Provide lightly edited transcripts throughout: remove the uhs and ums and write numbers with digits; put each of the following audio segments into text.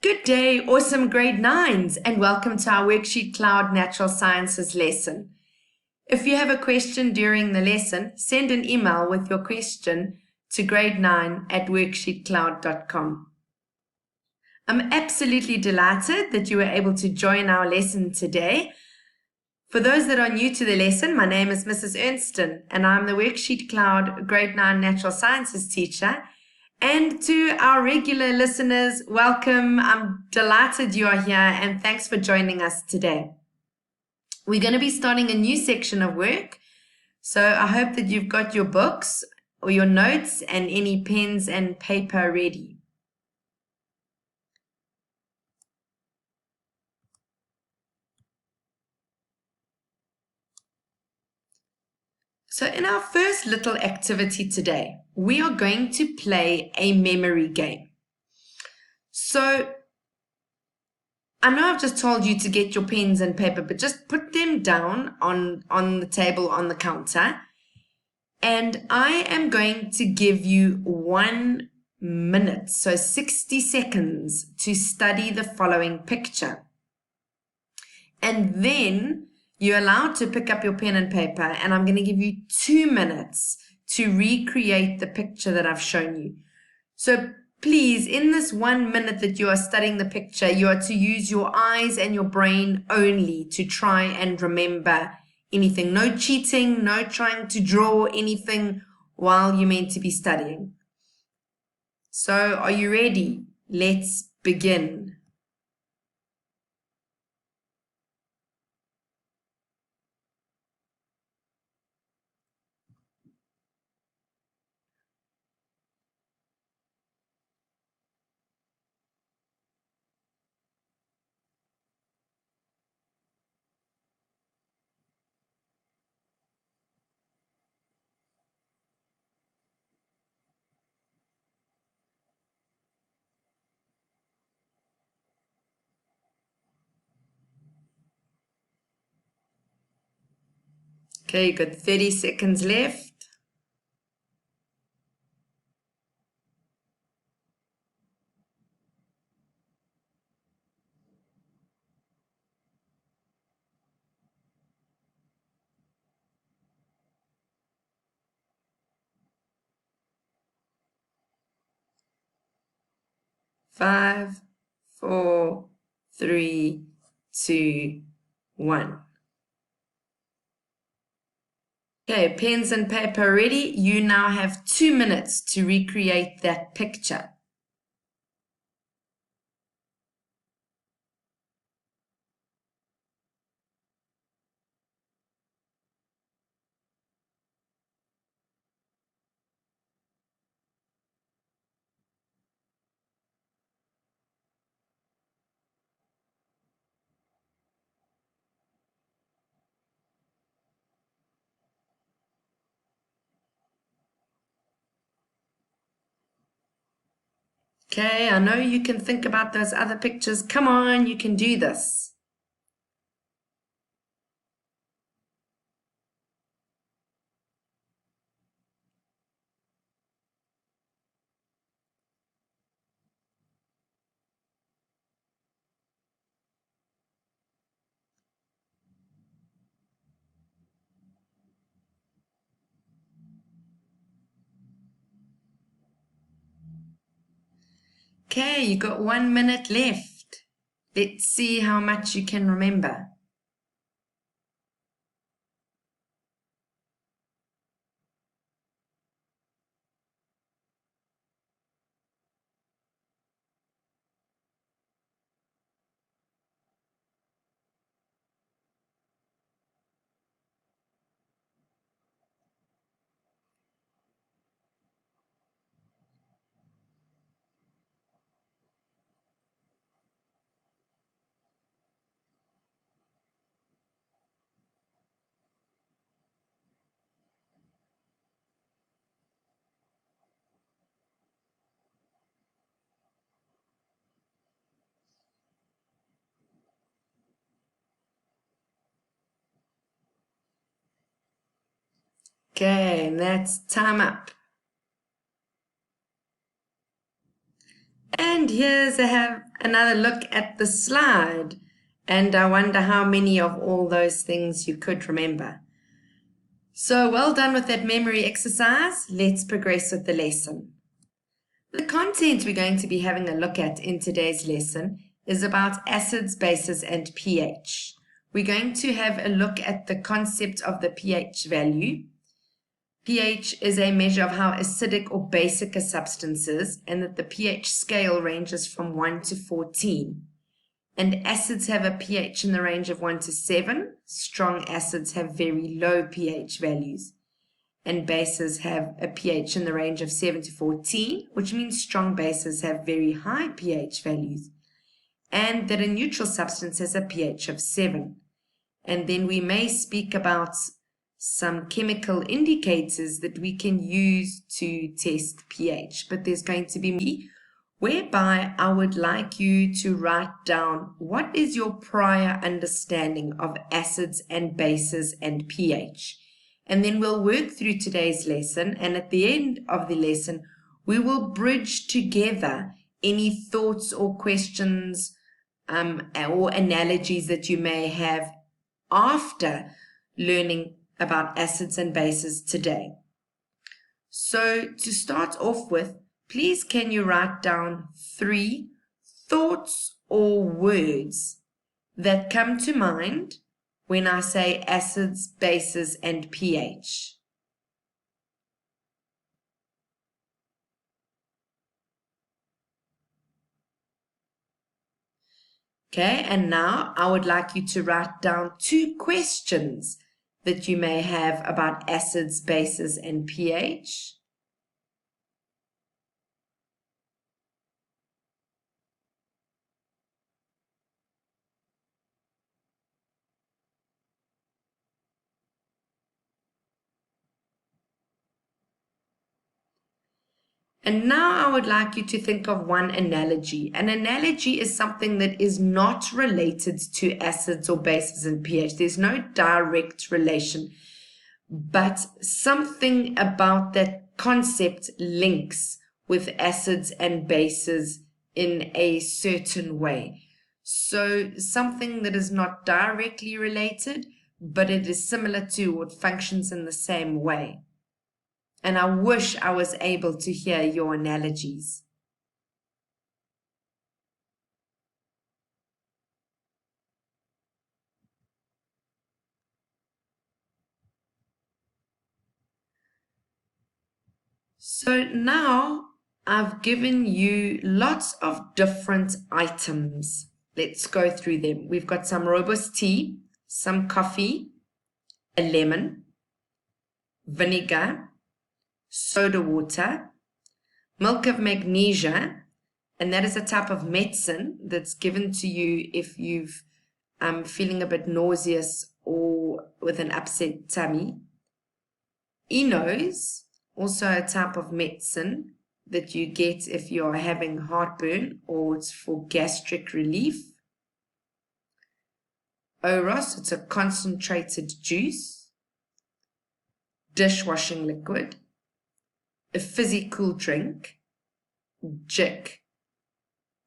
Good day, awesome grade 9s, and welcome to our WorksheetCloud Natural Sciences lesson. If you have a question during the lesson, send an email with your question to grade9@worksheetcloud.com. I'm absolutely delighted that you were able to join our lesson today. For those that are new to the lesson, my name is Mrs. Ernston, and I'm the WorksheetCloud Grade 9 Natural Sciences teacher. And to our regular listeners, welcome. I'm delighted you are here and thanks for joining us today. We're going to be starting a new section of work. So I hope that you've got your books or your notes and any pens and paper ready. So in our first little activity today, we are going to play a memory game. So I know I've just told you to get your pens and paper, but just put them down on the table on the counter. And I am going to give you 1 minute, so 60 seconds, to study the following picture. And then you're allowed to pick up your pen and paper, and I'm going to give you 2 minutes to recreate the picture that I've shown you. So please, in this 1 minute that you are studying the picture, you are to use your eyes and your brain only to try and remember anything. No cheating, no trying to draw anything while you're meant to be studying. So are you ready? Let's begin. Okay, you got 30 seconds left. Five, 4, 3, 2, 1. Okay, pens and paper ready. You now have 2 minutes to recreate that picture. Okay, I know you can think about those other pictures. Come on, you can do this. Okay, you got 1 minute left. Let's see how much you can remember. Okay, and that's time up. And here's another look at the slide. And I wonder how many of all those things you could remember. So well done with that memory exercise. Let's progress with the lesson. The content we're going to be having a look at in today's lesson is about acids, bases, and pH. We're going to have a look at the concept of the pH value. pH is a measure of how acidic or basic a substance is, and that the pH scale ranges from 1 to 14. And acids have a pH in the range of 1 to 7. Strong acids have very low pH values. And bases have a pH in the range of 7 to 14, which means strong bases have very high pH values. And that a neutral substance has a pH of 7. And then we may speak about some chemical indicators that we can use to test pH. But there's going to be whereby I would like you to write down what is your prior understanding of acids and bases and pH. And then we'll work through today's lesson, and at the end of the lesson, we will bridge together any thoughts or questions or analogies that you may have after learning about acids and bases today. So to start off with, please can you write down 3 thoughts or words that come to mind when I say acids, bases, and pH. Okay, and now I would like you to write down 2 questions that you may have about acids, bases, and pH. And now I would like you to think of one analogy. An analogy is something that is not related to acids or bases and pH. There's no direct relation, but something about that concept links with acids and bases in a certain way. So something that is not directly related, but it is similar to or it functions in the same way. And I wish I was able to hear your analogies. So now I've given you lots of different items. Let's go through them. We've got some rooibos tea, some coffee, a lemon, vinegar, soda water, milk of magnesia, and that is a type of medicine that's given to you if you've feeling a bit nauseous or with an upset tummy. Enos, also a type of medicine that you get if you're having heartburn or it's for gastric relief. Oros, it's a concentrated juice. Dishwashing liquid. A fizzy cool drink. Jik,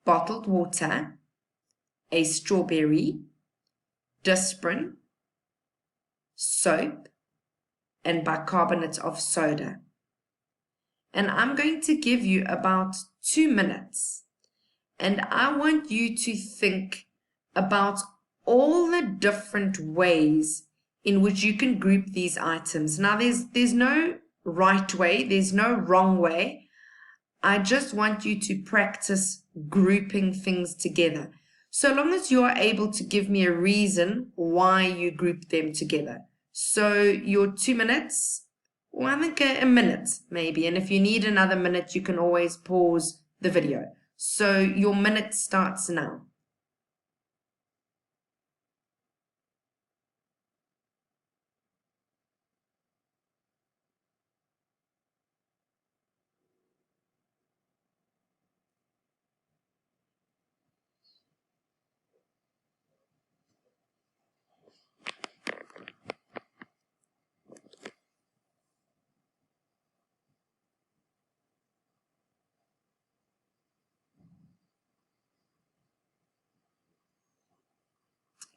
bottled water. A strawberry. Disprin. Soap. And bicarbonate of soda. And I'm going to give you about 2 minutes. And I want you to think about all the different ways in which you can group these items. Now, there's no right way, there's no wrong way. I just want you to practice grouping things together. So long as you are able to give me a reason why you group them together. So your 2 minutes, well, I think a minute maybe. And if you need another minute, you can always pause the video. So your minute starts now.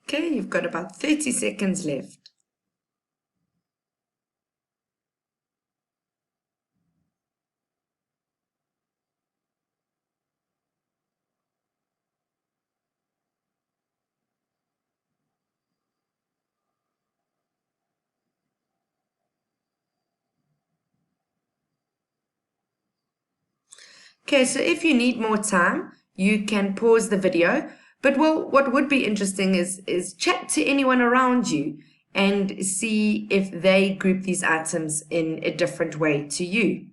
Okay, you've got about 30 seconds left. Okay, so if you need more time, you can pause the video. But well, what would be interesting is chat to anyone around you and see if they group these items in a different way to you.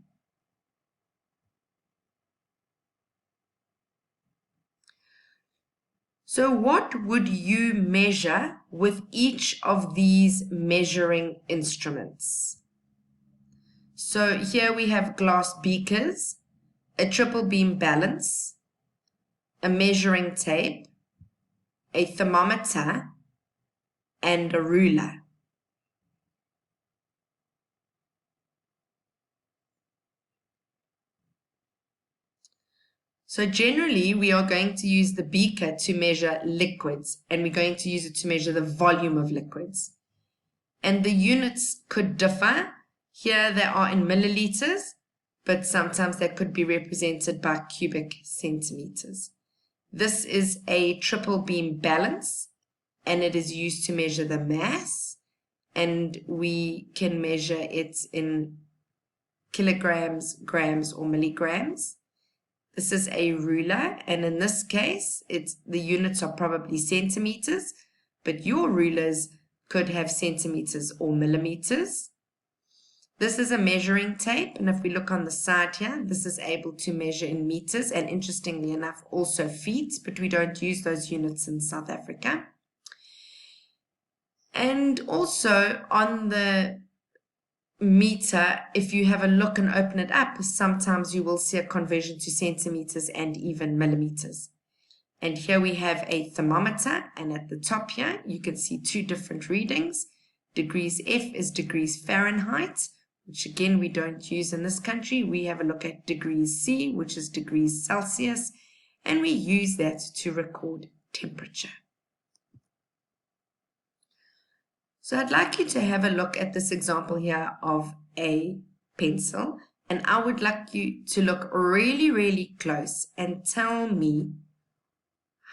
So what would you measure with each of these measuring instruments? So here we have glass beakers, a triple beam balance, a measuring tape, a thermometer, and a ruler. So generally, we are going to use the beaker to measure liquids, and we're going to use it to measure the volume of liquids. And the units could differ. Here they are in milliliters, but sometimes they could be represented by cubic centimeters. This is a triple beam balance, and it is used to measure the mass, and we can measure it in kilograms, grams, or milligrams. This is a ruler, and in this case, the units are probably centimeters, but your rulers could have centimeters or millimeters. This is a measuring tape, and if we look on the side here, this is able to measure in meters, and interestingly enough, also feet, but we don't use those units in South Africa. And also on the meter, if you have a look and open it up, sometimes you will see a conversion to centimeters and even millimeters. And here we have a thermometer, and at the top here you can see two different readings. Degrees F is degrees Fahrenheit, which again we don't use in this country. We have a look at degrees C, which is degrees Celsius, and we use that to record temperature. So I'd like you to have a look at this example here of a pencil, and I would like you to look really, really close and tell me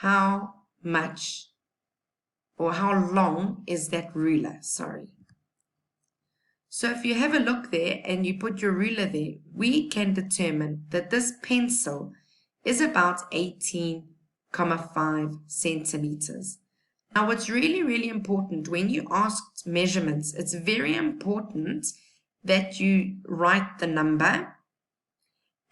how much or how long is that ruler, sorry. So if you have a look there and you put your ruler there, we can determine that this pencil is about 18,5 centimeters. Now, what's really, really important when you ask measurements, it's very important that you write the number,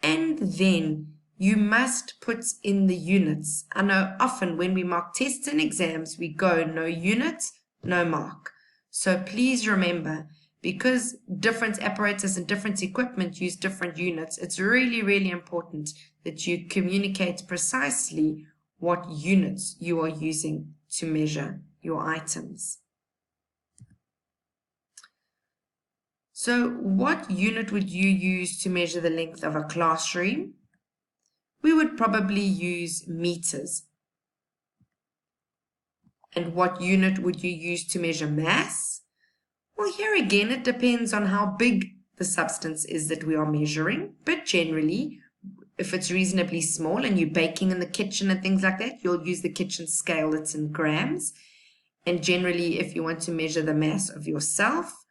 and then you must put in the units. I know often when we mark tests and exams, we go no unit, no mark. So please remember, because different apparatus and different equipment use different units, it's really, really important that you communicate precisely what units you are using to measure your items. So what unit would you use to measure the length of a classroom? We would probably use meters. And what unit would you use to measure mass? Well, here again, it depends on how big the substance is that we are measuring, but generally, if it's reasonably small and you're baking in the kitchen and things like that, you'll use the kitchen scale that's in grams. And generally, if you want to measure the mass of yourself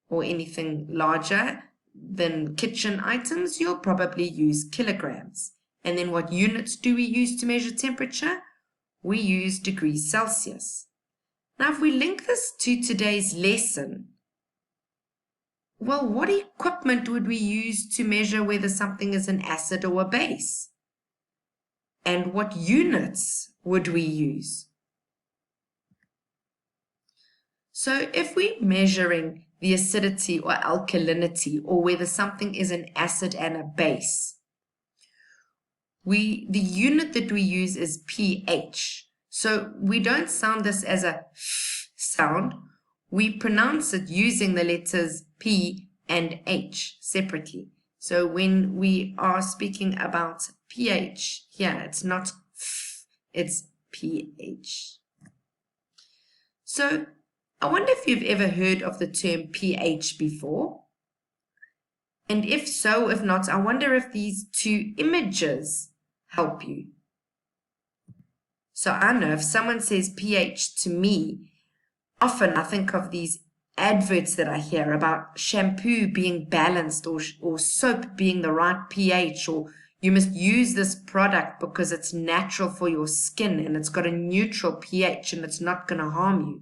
or anything larger than kitchen items, you'll probably use kilograms. And then what units do we use to measure temperature? We use degrees Celsius. Now, if we link this to today's lesson, well, what equipment would we use to measure whether something is an acid or a base? And what units would we use? So if we're measuring the acidity or alkalinity, or whether something is an acid and a base, the unit that we use is pH. So we don't sound this as a sound. We pronounce it using the letters P and H separately. So when we are speaking about pH, here it's not it's pH. So I wonder if you've ever heard of the term pH before. And if so, if not, I wonder if these two images help you. So I know if someone says pH to me, often I think of these adverts that I hear about shampoo being balanced or soap being the right pH, or you must use this product because it's natural for your skin and it's got a neutral pH and it's not going to harm you.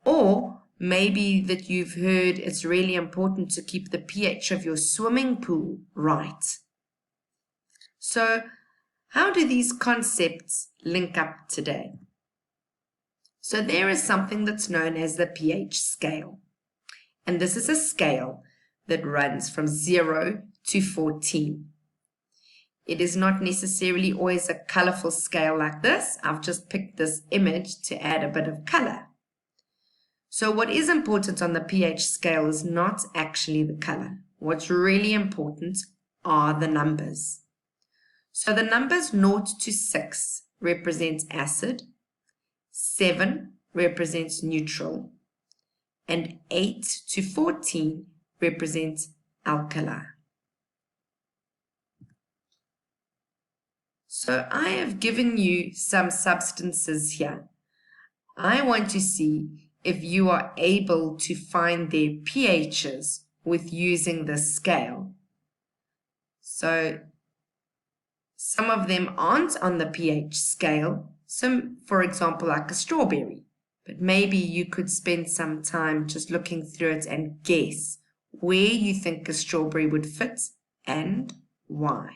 Or maybe that you've heard it's really important to keep the pH of your swimming pool right. So how do these concepts link up today? So there is something that's known as the pH scale. And this is a scale that runs from 0 to 14. It is not necessarily always a colorful scale like this. I've just picked this image to add a bit of color. So what is important on the pH scale is not actually the color. What's really important are the numbers. So the numbers 0 to 6 represents acid, 7 represents neutral, and 8 to 14 represents alkali. So I have given you some substances here. I want to see if you are able to find their pHs with using this scale. So some of them aren't on the pH scale. Some, for example, like a strawberry. But maybe you could spend some time just looking through it and guess where you think a strawberry would fit and why.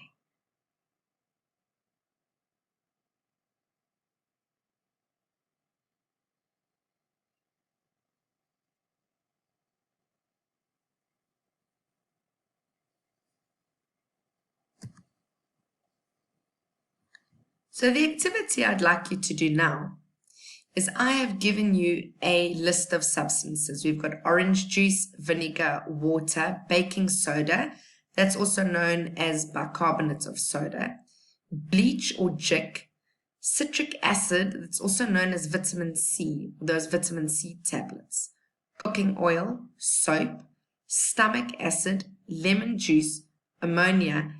So the activity I'd like you to do now is I have given you a list of substances. We've got orange juice, vinegar, water, baking soda, that's also known as bicarbonate of soda, bleach or Jik, citric acid, that's also known as vitamin C, those vitamin C tablets, cooking oil, soap, stomach acid, lemon juice, ammonia,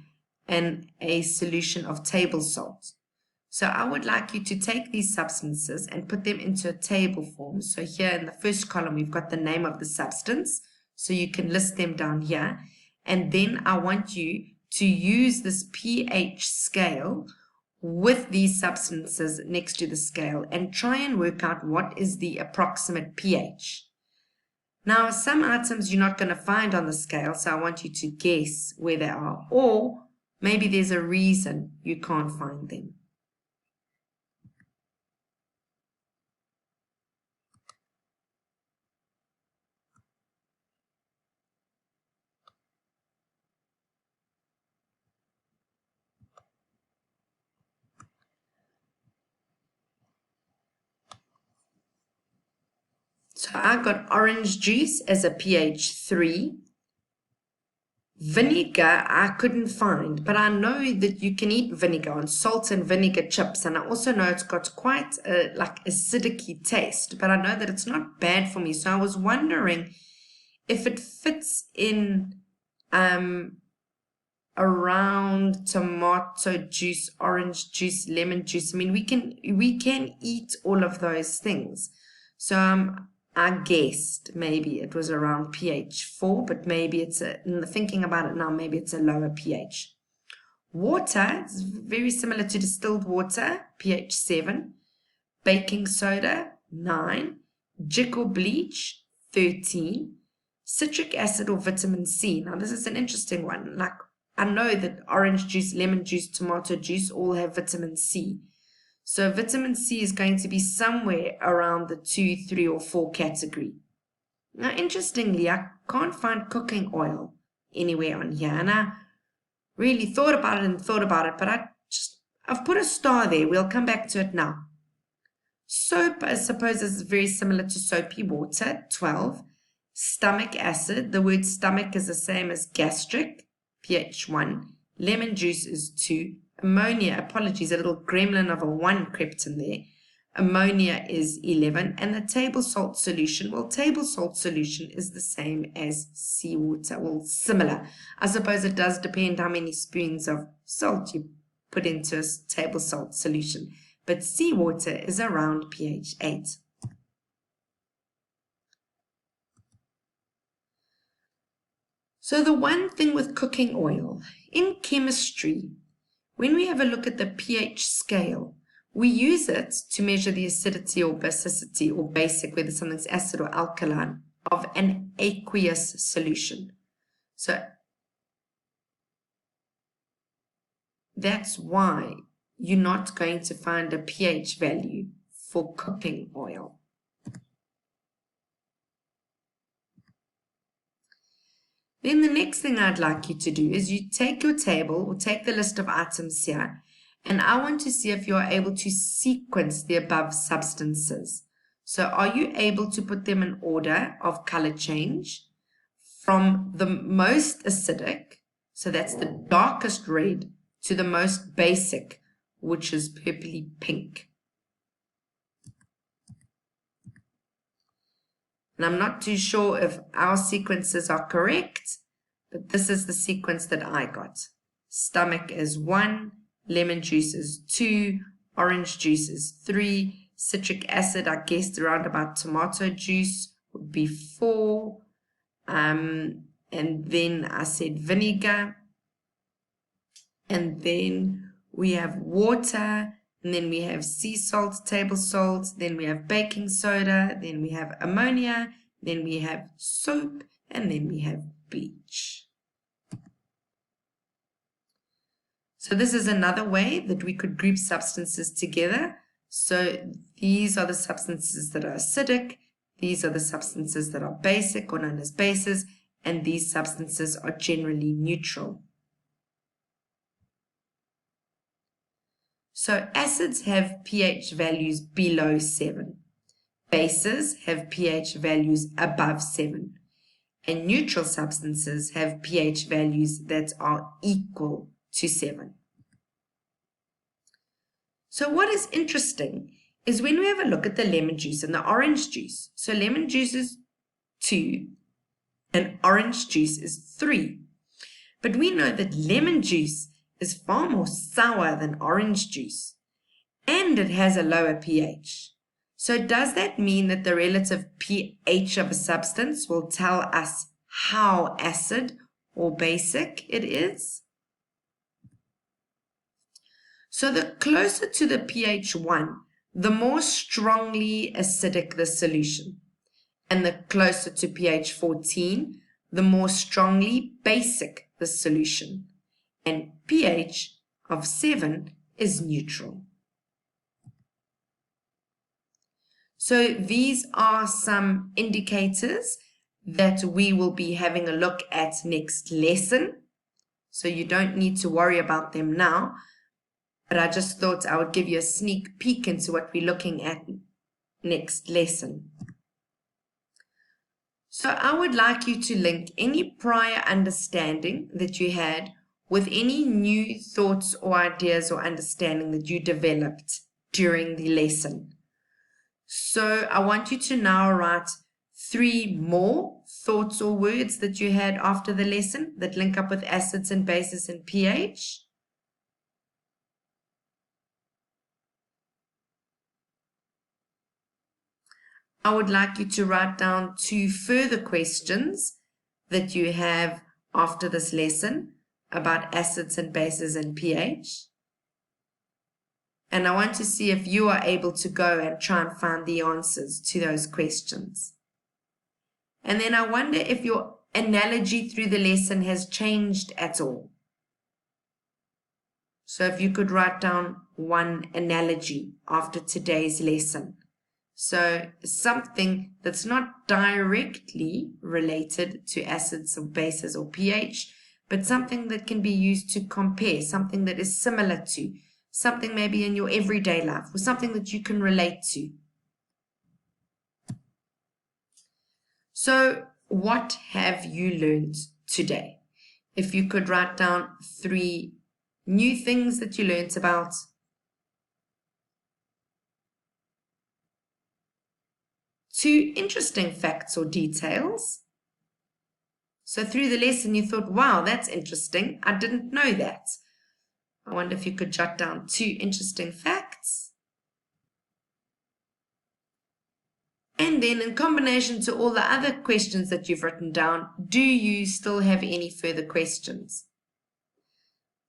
and a solution of table salt. So I would like you to take these substances and put them into a table form. So here in the first column, we've got the name of the substance. So you can list them down here. And then I want you to use this pH scale with these substances next to the scale and try and work out what is the approximate pH. Now, some items you're not going to find on the scale, so I want you to guess where they are. Or maybe there's a reason you can't find them. So I got orange juice as a pH 3. Vinegar I couldn't find, but I know that you can eat vinegar on salt and vinegar chips, and I also know it's got quite a like acidic taste, but I know that it's not bad for me. So I was wondering if it fits in around tomato juice, orange juice, lemon juice. I mean, we can eat all of those things. So I guessed maybe it was around pH 4, but maybe it's thinking about it now, maybe it's a lower pH. Water is very similar to distilled water, pH 7. Baking soda, 9. Jik or bleach, 13. Citric acid or vitamin C. Now, this is an interesting one. Like, I know that orange juice, lemon juice, tomato juice all have vitamin C. So vitamin C is going to be somewhere around the 2, 3, or 4 category. Now, interestingly, I can't find cooking oil anywhere on here. And I really thought about it, but I've put a star there. We'll come back to it now. Soap, I suppose, is very similar to soapy water, 12. Stomach acid, the word stomach is the same as gastric, pH 1. Lemon juice is 2. Ammonia, apologies, a little gremlin of a 1 crept in there. ammonia is 11, and the table salt solution, well, table salt solution is the same as seawater, well, similar. I suppose it does depend how many spoons of salt you put into a table salt solution, but seawater is around pH 8. So the one thing with cooking oil, in chemistry, when we have a look at the pH scale, we use it to measure the acidity or basicity or basic, whether something's acid or alkaline, of an aqueous solution. So that's why you're not going to find a pH value for cooking oil. Then the next thing I'd like you to do is you take your table or take the list of items here, and I want to see if you're able to sequence the above substances. So are you able to put them in order of color change from the most acidic, so that's the darkest red, to the most basic, which is purpley pink? And I'm not too sure if our sequences are correct, but this is the sequence that I got. Stomach is 1, lemon juice is 2, orange juice is 3, citric acid, I guessed around about tomato juice, would be 4, and then I said vinegar, and then we have water, and then we have sea salt, table salt, then we have baking soda, then we have ammonia, then we have soap, and then we have bleach. So this is another way that we could group substances together. So these are the substances that are acidic, these are the substances that are basic or known as bases, and these substances are generally neutral. So acids have pH values below 7. Bases have pH values above 7. And neutral substances have pH values that are equal to 7. So what is interesting is when we have a look at the lemon juice and the orange juice. So lemon juice is 2 and orange juice is 3. But we know that lemon juice is far more sour than orange juice, and it has a lower pH. So does that mean that the relative pH of a substance will tell us how acid or basic it is? So the closer to the pH 1, the more strongly acidic the solution, and the closer to pH 14, the more strongly basic the solution. And pH of 7 is neutral. So these are some indicators that we will be having a look at next lesson. So you don't need to worry about them now, but I just thought I would give you a sneak peek into what we're looking at next lesson. So I would like you to link any prior understanding that you had with any new thoughts or ideas or understanding that you developed during the lesson. So I want you to now write 3 more thoughts or words that you had after the lesson that link up with acids and bases and pH. I would like you to write down 2 further questions that you have after this lesson about acids and bases and pH. And I want to see if you are able to go and try and find the answers to those questions. And then I wonder if your analogy through the lesson has changed at all. So if you could write down 1 analogy after today's lesson. So something that's not directly related to acids or bases or pH, but something that can be used to compare, something that is similar to, something maybe in your everyday life, or something that you can relate to. So what have you learned today? If you could write down 3 new things that you learned about 2 interesting facts or details. So through the lesson you thought, wow, that's interesting. I didn't know that. I wonder if you could jot down 2 interesting facts. And then in combination to all the other questions that you've written down, do you still have any further questions?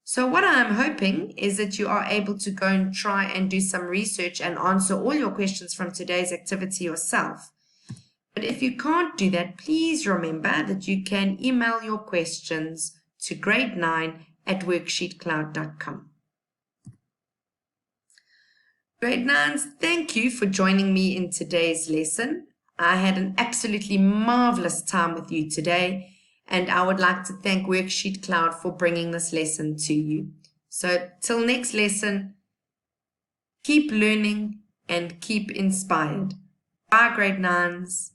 So what I'm hoping is that you are able to go and try and do some research and answer all your questions from today's activity yourself. But if you can't do that, please remember that you can email your questions to grade9@worksheetcloud.com. Grade 9s, thank you for joining me in today's lesson. I had an absolutely marvelous time with you today, and I would like to thank WorksheetCloud for bringing this lesson to you. So till next lesson, keep learning and keep inspired. Bye, Grade 9s.